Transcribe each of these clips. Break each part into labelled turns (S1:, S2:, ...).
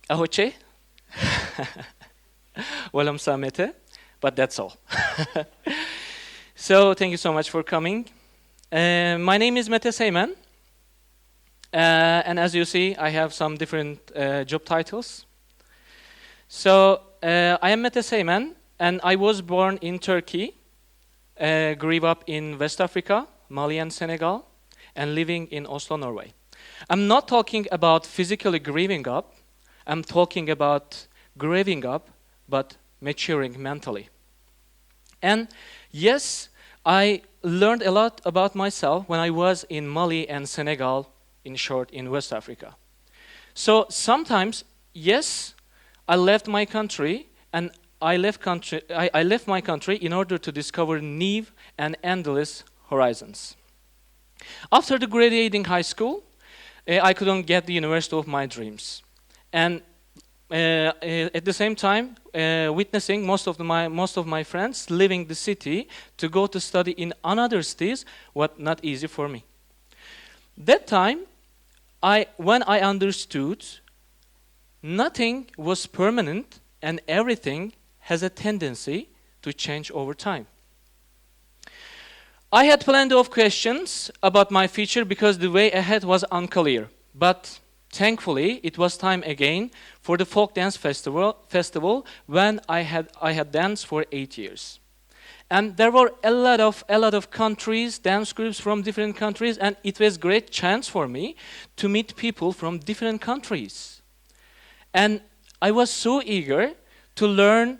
S1: Ahoche. Walam sa Mete, but that's all. So thank you so much for coming. My name is Mete Seymen. And as you see, I have some different job titles. So I am Mete Seymen, and I was born in Turkey, grew up in West Africa, Mali and Senegal, and living in Oslo, Norway. I'm not talking about physically growing up. I'm talking about growing up, but maturing mentally. And yes, I learned a lot about myself when I was in Mali and Senegal, in short, in West Africa. So sometimes, yes, I left my country, and I left my country in order to discover new and endless horizons. After the graduating high school, I couldn't get the university of my dreams, and at the same time, witnessing most of my friends leaving the city to go to study in another cities was not easy for me. That time, when I understood nothing was permanent and everything has a tendency to change over time. I had plenty of questions about my future because the way ahead was unclear. But thankfully, it was time again for the folk dance festival when I had danced for 8 years. And there were a lot of countries, dance groups from different countries, and it was a great chance for me to meet people from different countries. And I was so eager to learn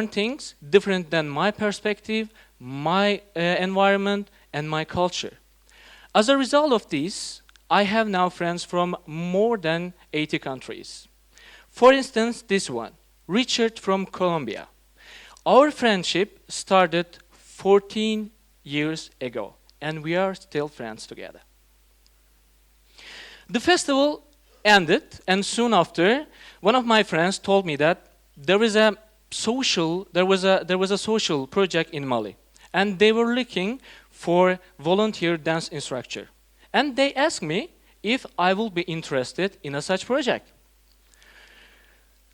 S1: things different than my perspective, my environment, and my culture. As a result of this, I have now friends from more than 80 countries. For instance, this one, Richard from Colombia. Our friendship started 14 years ago, and we are still friends together. The festival ended, and soon after, one of my friends told me that there was a social project in Mali, and they were looking for volunteer dance instructor. And they asked me if I will be interested in a such project.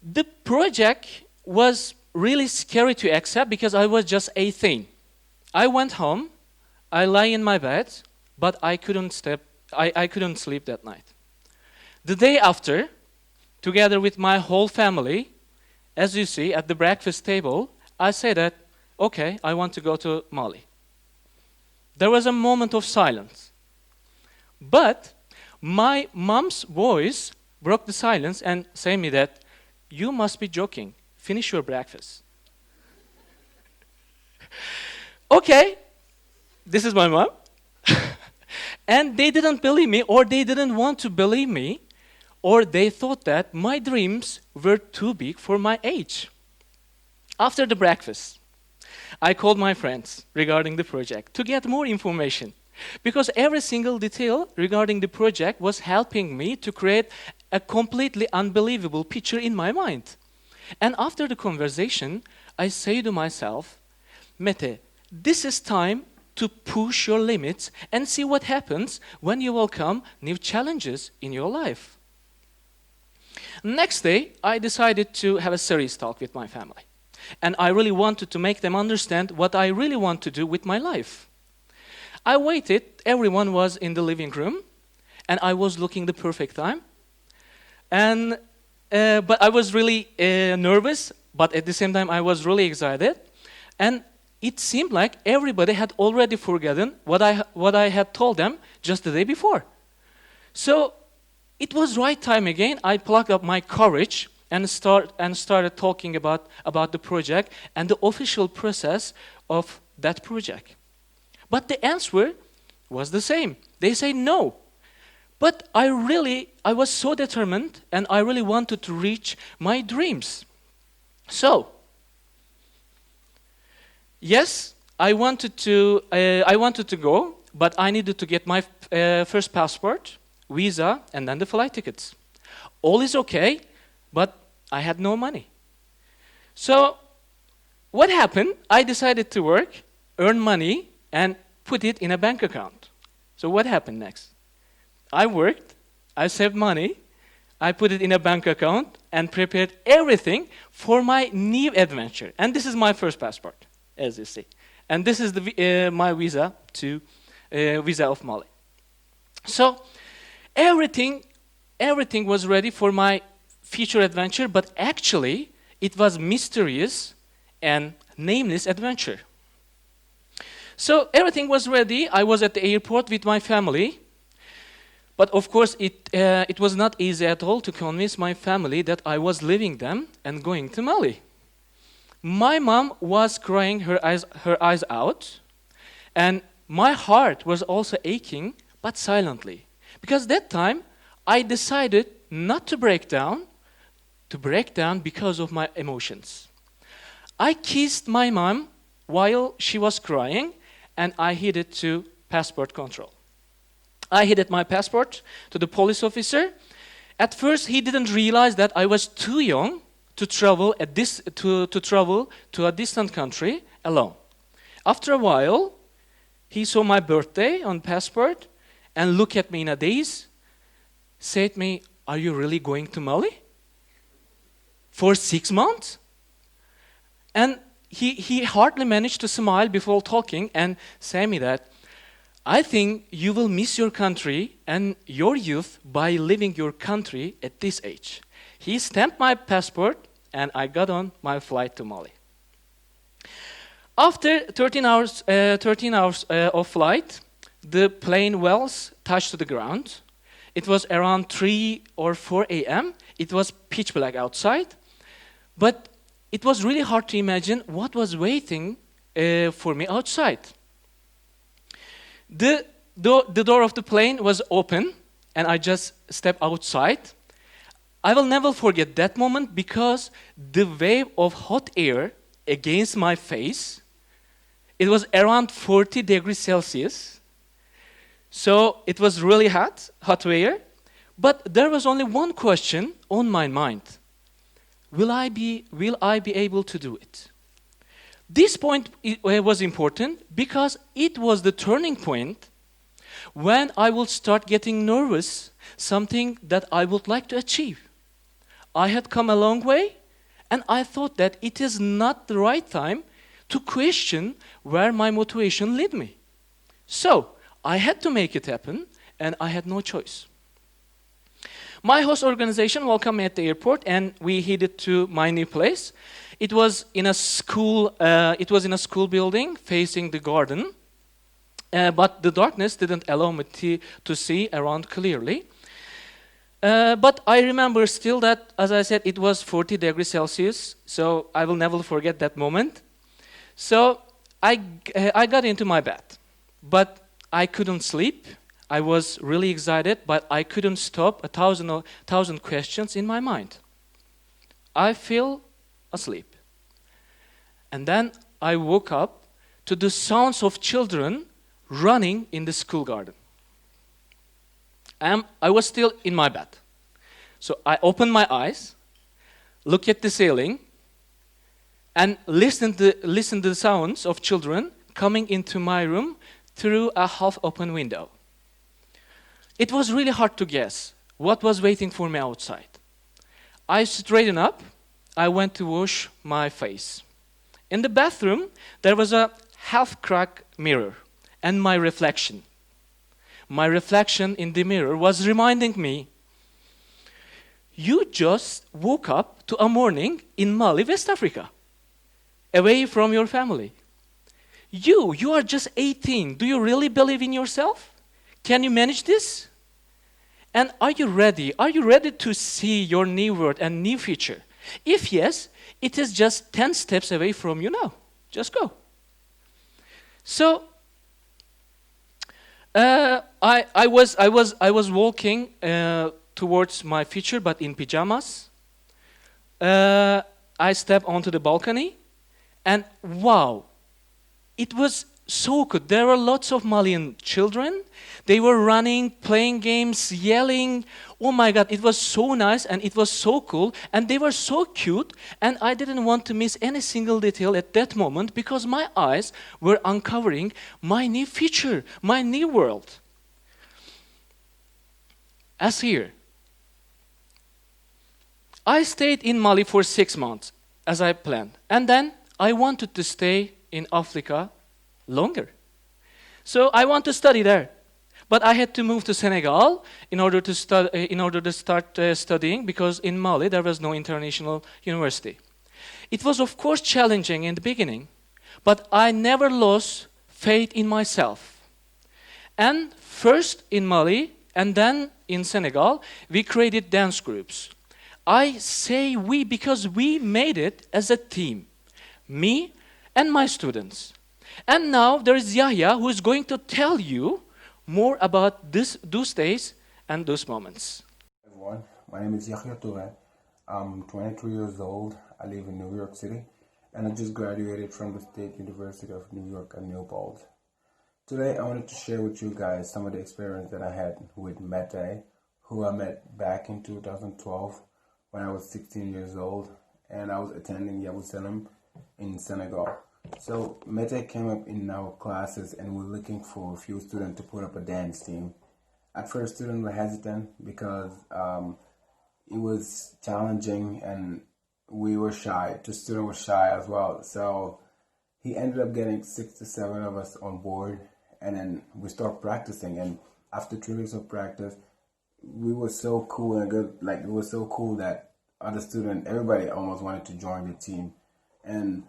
S1: The project was really scary to accept because I was just 18. I went home, I lay in my bed, but I couldn't sleep that night. The day after, together with my whole family, as you see at the breakfast table, I said that, okay, I want to go to Mali. There was a moment of silence. But my mom's voice broke the silence and said me that, you must be joking. Finish your breakfast. Okay, this is my mom. And they didn't believe me, or they didn't want to believe me, or they thought that my dreams were too big for my age. After the breakfast, I called my friends regarding the project to get more information, because every single detail regarding the project was helping me to create a completely unbelievable picture in my mind. And after the conversation, I say to myself, Mete, this is time to push your limits and see what happens when you welcome new challenges in your life. Next day, I decided to have a serious talk with my family. And I really wanted to make them understand what I really want to do with my life. I waited, everyone was in the living room, and I was looking the perfect time. And but I was really nervous, but at the same time I was really excited. And it seemed like everybody had already forgotten what I had told them just the day before. So it was right time again. I plucked up my courage and started talking about the project and the official process of that project. But the answer was the same. They say no. But I was so determined, and I really wanted to reach my dreams. So, yes, I wanted to go, but I needed to get my first passport, visa, and then the flight tickets. All is okay, but I had no money. So, what happened? I decided to work, earn money, and put it in a bank account. So what happened next? I worked, I saved money, I put it in a bank account and prepared everything for my new adventure. And this is my first passport, as you see. And this is my visa of Mali. So everything was ready for my future adventure, but actually it was mysterious and nameless adventure. So everything was ready. I was at the airport with my family. But of course, it was not easy at all to convince my family that I was leaving them and going to Mali. My mom was crying her eyes out, and my heart was also aching, but silently. Because that time, I decided not to break down because of my emotions. I kissed my mom while she was crying, and I headed to passport control. I handed my passport to the police officer. At first, he didn't realize that I was too young to travel to a distant country alone. After a while, he saw my birthday on passport and looked at me in a daze, said to me, "Are you really going to Mali? For 6 months?" And he hardly managed to smile before talking and say me that, "I think you will miss your country and your youth by leaving your country at this age." He stamped my passport and I got on my flight to Mali. After 13 hours of flight, the plane wheels touched to the ground. It was around 3 or 4 a.m. It was pitch black outside, but it was really hard to imagine what was waiting for me outside. The door of the plane was open, and I just stepped outside. I will never forget that moment because the wave of hot air against my face, it was around 40 degrees Celsius. So it was really hot air. But there was only one question on my mind. Will I be able to do it? This point was important because it was the turning point when I will start getting nervous, something that I would like to achieve. I had come a long way, and I thought that it is not the right time to question where my motivation led me. So I had to make it happen, and I had no choice. My host organization welcomed me at the airport, and we headed to my new place. It was in a school. School building facing the garden, but the darkness didn't allow me to see around clearly. But I remember still that, as I said, it was 40 degrees Celsius. So I will never forget that moment. So I got into my bed, but I couldn't sleep. I was really excited, but I couldn't stop a thousand questions in my mind. I fell asleep. And then I woke up to the sounds of children running in the school garden. I was still in my bed. So I opened my eyes, looked at the ceiling, and listened to the sounds of children coming into my room through a half-open window. It was really hard to guess what was waiting for me outside. I straightened up. I went to wash my face. In the bathroom, there was a half-cracked mirror and my reflection. My reflection in the mirror was reminding me, you just woke up to a morning in Mali, West Africa, away from your family. You are just 18. Do you really believe in yourself? Can you manage this? And are you ready? Are you ready to see your new world and new future? If yes, it is just 10 steps away from you now. Just go. So I was walking towards my future, but in pajamas. I stepped onto the balcony, and wow, it was so good. There were lots of Malian children. They were running, playing games, yelling. Oh my God, it was so nice and it was so cool. And they were so cute. And I didn't want to miss any single detail at that moment because my eyes were uncovering my new future, my new world. As here, I stayed in Mali for 6 months, as I planned. And then I wanted to stay in Africa longer. So I want to study there. But I had to move to Senegal in order to start studying, because in Mali there was no international university. It was of course challenging in the beginning, but I never lost faith in myself. And first in Mali and then in Senegal, we created dance groups. I say we because we made it as a team, me and my students. And now there is Yahya, who is going to tell you more about those days and those moments.
S2: Everyone, my name is Yahya Touré. I'm 23 years old. I live in New York City, and I just graduated from the State University of New York at New Paltz. Today, I wanted to share with you guys some of the experience that I had with Mete, who I met back in 2012 when I was 16 years old, and I was attending TEDxUMB in Senegal. So Mete came up in our classes, and we were looking for a few students to put up a dance team. At first, students were hesitant because it was challenging and we were shy. The student was shy as well. So he ended up getting 6 to 7 of us on board, and then we started practicing. And after 3 weeks of practice, we were so cool and good. Like, it was so cool that other students, everybody almost wanted to join the team. And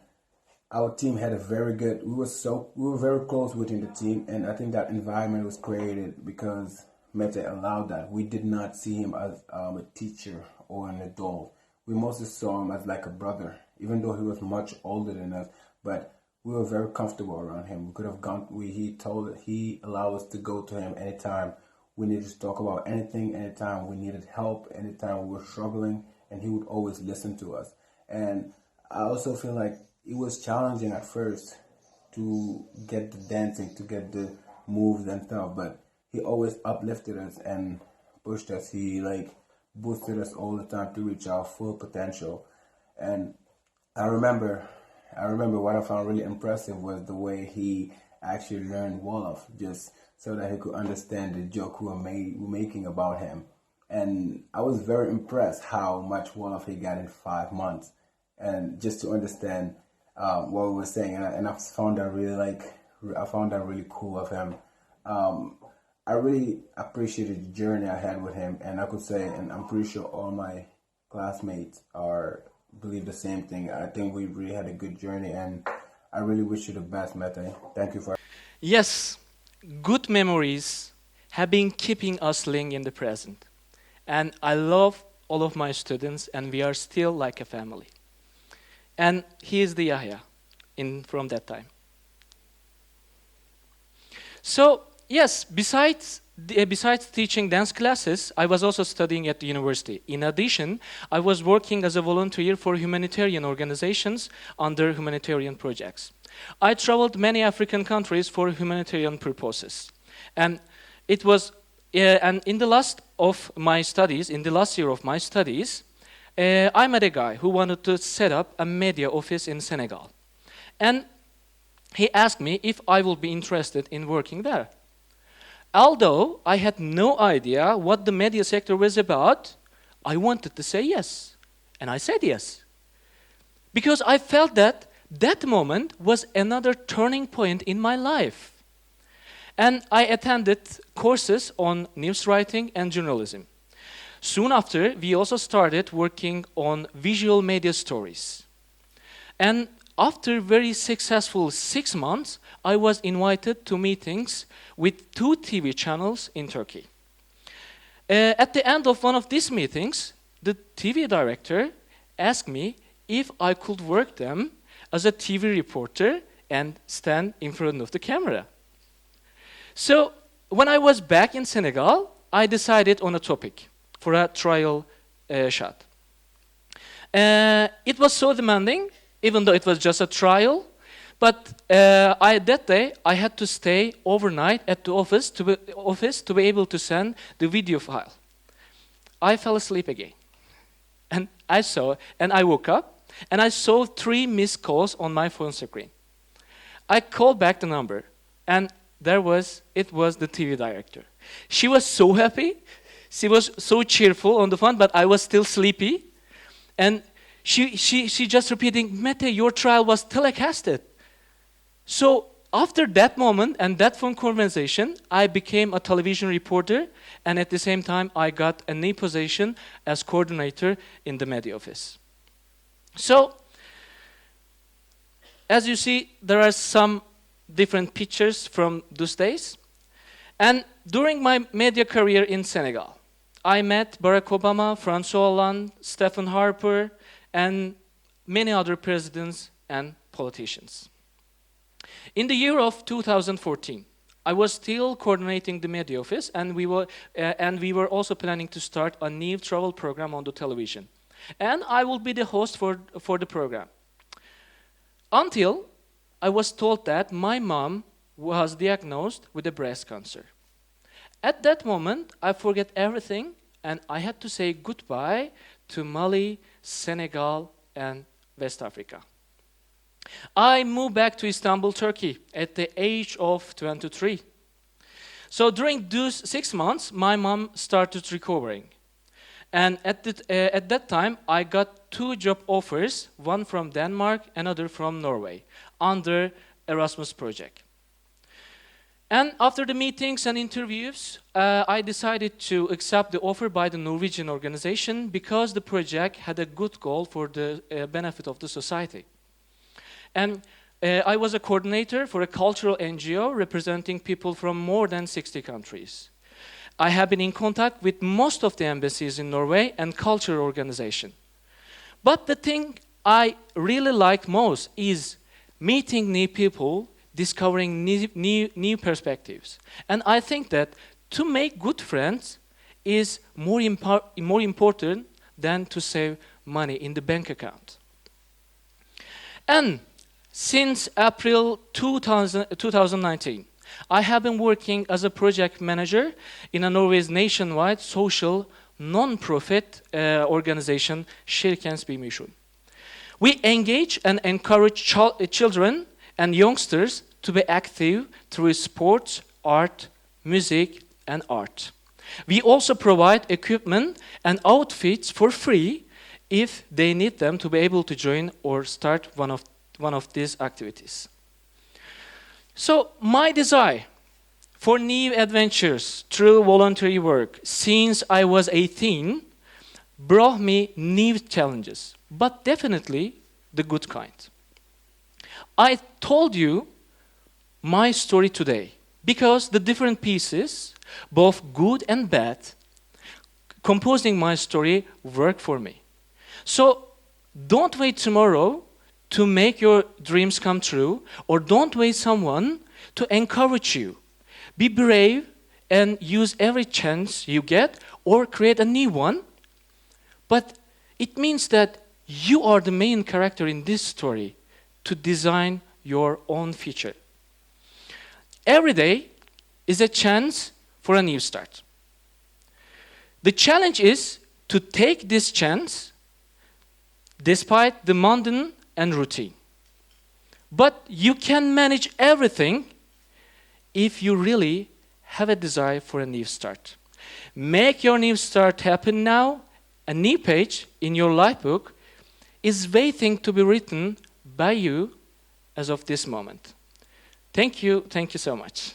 S2: our team had a very good, we were very close within the team, and I think that environment was created because Mete allowed that. We did not see him as a teacher or an adult. We mostly saw him as like a brother, even though he was much older than us, but we were very comfortable around him. We could have gone, he allowed us to go to him anytime we needed to talk about anything, anytime we needed help, anytime we were struggling, and he would always listen to us. And I also feel like it was challenging at first to get the dancing, to get the moves and stuff, but he always uplifted us and pushed us. He boosted us all the time to reach our full potential. And I remember what I found really impressive was the way he actually learned Wolof, just so that he could understand the joke we were making about him. And I was very impressed how much Wolof he got in 5 months, and just to understand what we were saying, and I found that really cool of him. I really appreciated the journey I had with him, and I could say, and I'm pretty sure all my classmates believe the same thing. I think we really had a good journey, and I really wish you the best, Mete. Thank you for.
S1: Yes, good memories have been keeping us linked in the present, and I love all of my students, and we are still like a family. And he is the Yahya from that time. So yes, besides teaching dance classes, I was also studying at the university. In addition, I was working as a volunteer for humanitarian organizations under humanitarian projects. I traveled many African countries for humanitarian purposes. And it was, and in the last year of my studies, I met a guy who wanted to set up a media office in Senegal. And he asked me if I would be interested in working there. Although I had no idea what the media sector was about, I wanted to say yes. And I said yes. Because I felt that moment was another turning point in my life. And I attended courses on news writing and journalism. Soon after, we also started working on visual media stories. And after very successful 6 months, I was invited to meetings with 2 TV channels in Turkey. At the end of one of these meetings, the TV director asked me if I could work them as a TV reporter and stand in front of the camera. So when I was back in Senegal, I decided on a topic for a trial shot. It was so demanding, even though it was just a trial, but that day I had to stay overnight at the office to be able to send the video file. I fell asleep again, and I woke up, and I saw 3 missed calls on my phone screen. I called back the number, and it was the TV director. She was so happy. She was so cheerful on the phone, but I was still sleepy. And she just repeating, Mete, your trial was telecasted. So after that moment and that phone conversation, I became a television reporter, and at the same time, I got a new position as coordinator in the media office. So, as you see, there are some different pictures from those days. And during my media career in Senegal, I met Barack Obama, François Hollande, Stephen Harper, and many other presidents and politicians. In the year of 2014, I was still coordinating the media office, and we were also planning to start a new travel program on the television. And I will be the host for the program. Until I was told that my mom was diagnosed with a breast cancer. At that moment, I forget everything, and I had to say goodbye to Mali, Senegal, and West Africa. I moved back to Istanbul, Turkey, at the age of 23. So during those 6 months, my mom started recovering. And at that time, I got 2 job offers, one from Denmark, another from Norway, under Erasmus project. And after the meetings and interviews, I decided to accept the offer by the Norwegian organization because the project had a good goal for the benefit of the society. And I was a coordinator for a cultural NGO representing people from more than 60 countries. I have been in contact with most of the embassies in Norway and cultural organizations. But the thing I really like most is meeting new people, discovering new perspectives. And I think that to make good friends is more important than to save money in the bank account. And since April 2019, I have been working as a project manager in a Norway's nationwide social non-profit organization, Kirkens Bymisjon. We engage and encourage children and youngsters to be active through sports, art, music, and art. We also provide equipment and outfits for free if they need them to be able to join or start one of these activities. So my desire for new adventures through voluntary work since I was 18 brought me new challenges, but definitely the good kind. I told you my story today because the different pieces, both good and bad, composing my story work for me. So don't wait tomorrow to make your dreams come true, or don't wait someone to encourage you. Be brave and use every chance you get, or create a new one. But it means that you are the main character in this story to design your own future. Every day is a chance for a new start. The challenge is to take this chance despite the mundane and routine. But you can manage everything if you really have a desire for a new start. Make your new start happen now. A new page in your life book is waiting to be written by you as of this moment. Thank you so much.